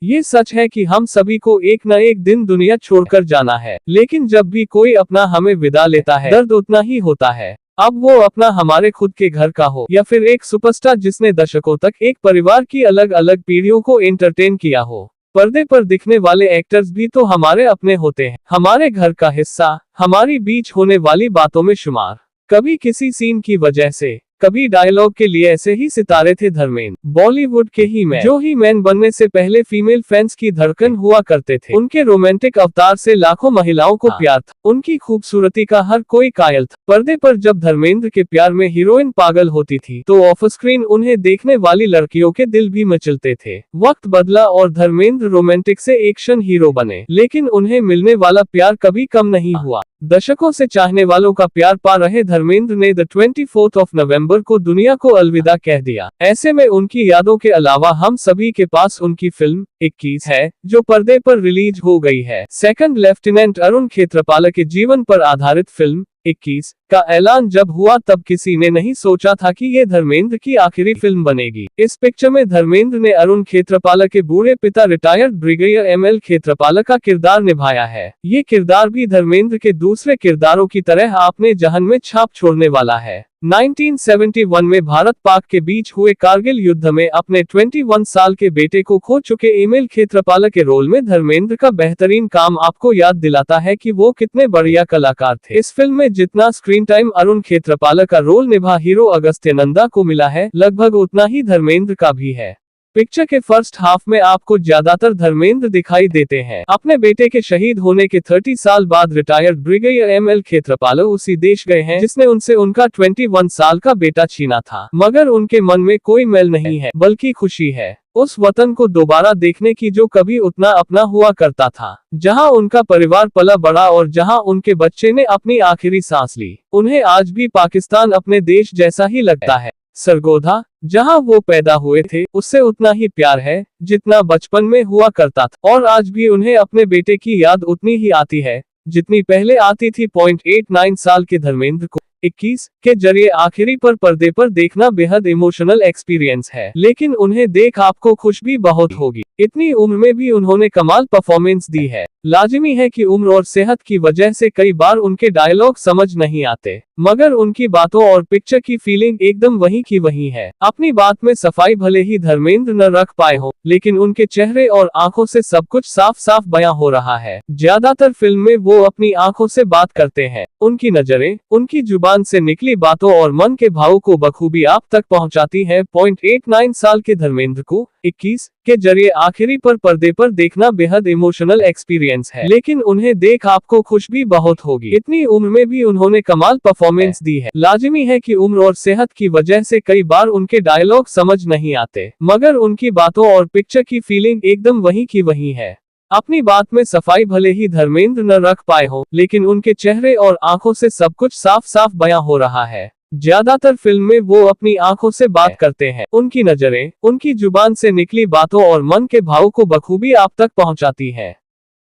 ये सच है कि हम सभी को एक न एक दिन दुनिया छोड़कर जाना है, लेकिन जब भी कोई अपना हमें विदा लेता है दर्द उतना ही होता है। अब वो अपना हमारे खुद के घर का हो या फिर एक सुपरस्टार जिसने दशकों तक एक परिवार की अलग अलग पीढ़ियों को एंटरटेन किया हो। पर्दे पर दिखने वाले एक्टर्स भी तो हमारे अपने होते हैं, हमारे घर का हिस्सा, हमारी बीच होने वाली बातों में शुमार। कभी किसी सीन की वजह से, कभी डायलॉग के लिए ऐसे ही सितारे थे धर्मेंद्र। बॉलीवुड के ही मैन जो ही मैन बनने से पहले फीमेल फैंस की धड़कन हुआ करते थे। उनके रोमांटिक अवतार से लाखों महिलाओं को प्यार था, उनकी खूबसूरती का हर कोई कायल था। पर्दे पर जब धर्मेंद्र के प्यार में हीरोइन पागल होती थी तो ऑफ स्क्रीन उन्हें देखने वाली लड़कियों के दिल भी मचलते थे। वक्त बदला और धर्मेंद्र रोमांटिक से एक्शन हीरो बने, लेकिन उन्हें मिलने वाला प्यार कभी कम नहीं हुआ। दशकों से चाहने वालों का प्यार पा रहे धर्मेंद्र ने द 24 नवंबर को दुनिया को अलविदा कह दिया। ऐसे में उनकी यादों के अलावा हम सभी के पास उनकी फिल्म 21 है, जो पर्दे पर रिलीज हो गई है। सेकंड लेफ्टिनेंट अरुण खेत्रपाल के जीवन पर आधारित फिल्म 21 का ऐलान जब हुआ तब किसी ने नहीं सोचा था कि ये धर्मेंद्र की आखिरी फिल्म बनेगी। इस पिक्चर में धर्मेंद्र ने अरुण खेत्रपाल के बूढ़े पिता रिटायर्ड ब्रिगेडियर ML खेत्रपाल का किरदार निभाया है। ये किरदार भी धर्मेंद्र के दूसरे किरदारों की तरह अपने जहन में छाप छोड़ने वाला है। 1971 में भारत पाक के बीच हुए कारगिल युद्ध में अपने 21 साल के बेटे को खो चुके ML खेत्रपाल के रोल में धर्मेंद्र का बेहतरीन काम आपको याद दिलाता है कि वो कितने बढ़िया कलाकार थे। इस फिल्म में जितना स्क्रीन टाइम अरुण खेत्रपाल का रोल निभा हीरो अगस्त्य नंदा को मिला है, लगभग उतना ही धर्मेंद्र का भी है। पिक्चर के फर्स्ट हाफ में आपको ज्यादातर धर्मेंद्र दिखाई देते हैं। अपने बेटे के शहीद होने के 30 साल बाद रिटायर्ड ब्रिगेडियर ML खेत्रपाल उसी देश गए हैं जिसने उनसे उनका 21 साल का बेटा छीना था। मगर उनके मन में कोई मैल नहीं है, बल्कि खुशी है उस वतन को दोबारा देखने की जो कभी उतना अपना हुआ करता था, जहां उनका परिवार पला बड़ा और जहां उनके बच्चे ने अपनी आखिरी सांस ली। उन्हें आज भी पाकिस्तान अपने देश जैसा ही लगता है। सरगोधा, जहां वो पैदा हुए थे, उससे उतना ही प्यार है जितना बचपन में हुआ करता था, और आज भी उन्हें अपने बेटे की याद उतनी ही आती है जितनी पहले आती थी। 89 साल के धर्मेंद्र को 21 के जरिए आखिरी पर पर्दे पर देखना बेहद इमोशनल एक्सपीरियंस है, लेकिन उन्हें देख आपको खुश भी बहुत होगी। इतनी उम्र में भी उन्होंने कमाल परफॉर्मेंस दी है। लाजिमी है कि उम्र और सेहत की वजह से कई बार उनके डायलॉग समझ नहीं आते, मगर उनकी बातों और पिक्चर की फीलिंग एकदम वही की वही है। अपनी बात में सफाई भले ही धर्मेंद्र न रख पाए हो, लेकिन उनके चेहरे और आंखों से सब कुछ साफ साफ बयां हो रहा है। ज्यादातर फिल्म में वो अपनी आंखों से बात करते हैं। उनकी नजरें, उनकी जुबान से निकली बातों और मन के भावों को बखूबी आप तक पहुंचाती है। 89 साल के धर्मेंद्र को 21 के जरिए आखिरी पर पर्दे पर देखना बेहद इमोशनल एक्सपीरियंस है, लेकिन उन्हें देख आपको खुश भी बहुत होगी। इतनी उम्र में भी उन्होंने कमाल परफॉर्मेंस दी है। लाजिमी है कि उम्र और सेहत की वजह से कई बार उनके डायलॉग समझ नहीं आते, मगर उनकी बातों और पिक्चर की फीलिंग एकदम वही की वही है। अपनी बात में सफाई भले ही धर्मेंद्र न रख पाए हो, लेकिन उनके चेहरे और आंखों से सब कुछ साफ साफ बयां हो रहा है। ज्यादातर फिल्म में वो अपनी आंखों से बात करते हैं। उनकी नजरें, उनकी जुबान से निकली बातों और मन के भावों को बखूबी आप तक पहुंचाती है।